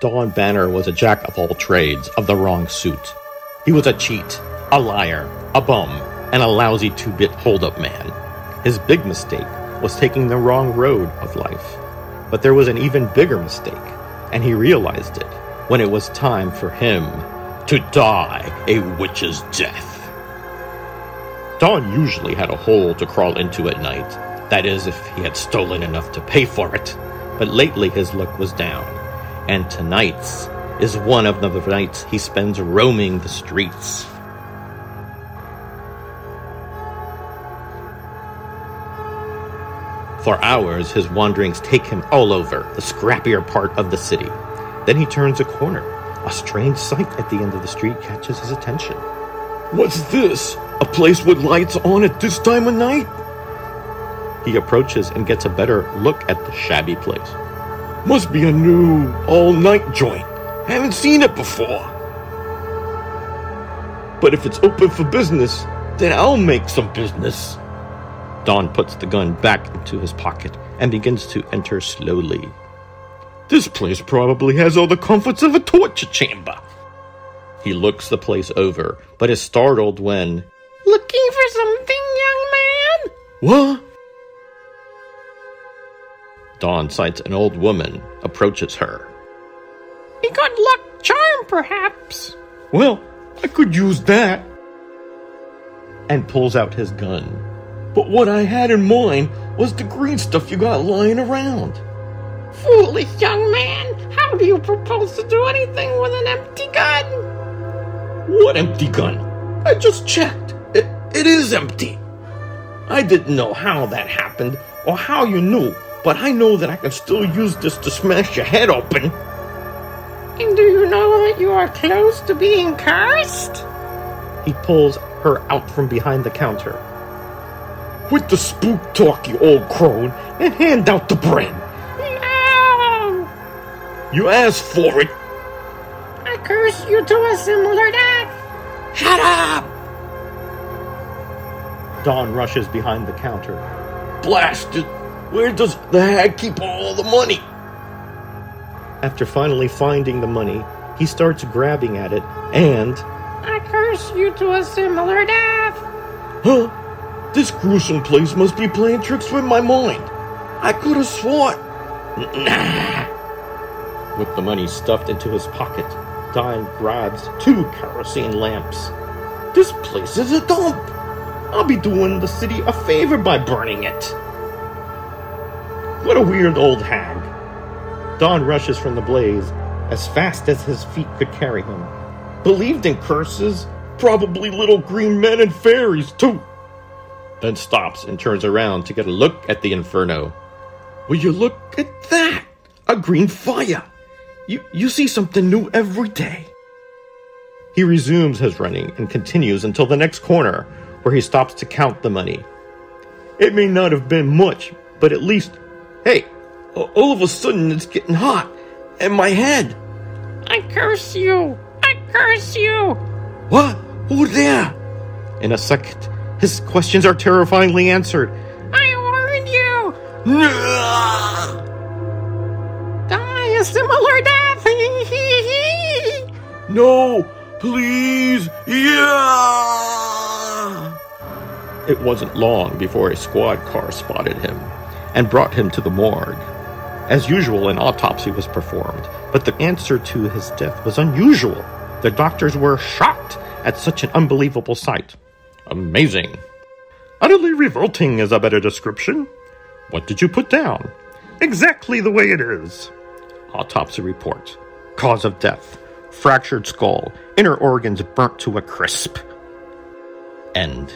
Don Banner was a jack of all trades of the wrong suit. He was a cheat, a liar, a bum, and a lousy two-bit hold-up man. His big mistake was taking the wrong road of life. But there was an even bigger mistake, and he realized it when it was time for him to die a witch's death. Don usually had a hole to crawl into at night, that is, if he had stolen enough to pay for it, but lately his luck was down, and tonight's is one of the nights he spends roaming the streets. For hours, his wanderings take him all over the scrappier part of the city. Then he turns a corner. A strange sight at the end of the street catches his attention. What's this? A place with lights on at this time of night? He approaches and gets a better look at the shabby place. Must be a new all-night joint. Haven't seen it before. But if it's open for business, then I'll make some business. Don puts the gun back into his pocket and begins to enter slowly. This place probably has all the comforts of a torture chamber. He looks the place over, but is startled when... Looking for something, young man? What? Don sights an old woman, approaches her. A good luck charm, perhaps. Well, I could use that. And pulls out his gun. But what I had in mind was the green stuff you got lying around. Foolish young man, how do you propose to do anything with an empty gun? What empty gun? I just checked. It is empty. I didn't know how that happened or how you knew, but I know that I can still use this to smash your head open. And do you know that you are close to being cursed? He pulls her out from behind the counter. Quit the spook talk, you old crone, and hand out the bread. No! You asked for it. I curse you to a similar death. Shut up! Don rushes behind the counter. Blast it! Where does the hag keep all the money? After finally finding the money, he starts grabbing at it, and... I curse you to a similar death. Huh? This gruesome place must be playing tricks with my mind. I could have sworn. Nah. With the money stuffed into his pocket, Don grabs 2 kerosene lamps. This place is a dump. I'll be doing the city a favor by burning it. What a weird old hag. Don rushes from the blaze as fast as his feet could carry him. Believed in curses, probably little green men and fairies too. Then stops and turns around to get a look at the inferno. Will you look at that? A green fire. You see something new every day. He resumes his running and continues until the next corner, where he stops to count the money. It may not have been much, but at least... Hey, all of a sudden it's getting hot. And my head. I curse you. I curse you. What? Who there? In a second, his questions are terrifyingly answered. I warned you. Die a similar death. No, please. Yeah. It wasn't long before a squad car spotted him and brought him to the morgue. As usual, an autopsy was performed, but the answer to his death was unusual. The doctors were shocked at such an unbelievable sight. Amazing. Utterly revolting is a better description. What did you put down? Exactly the way it is. Autopsy report. Cause of death. Fractured skull. Inner organs burnt to a crisp. End.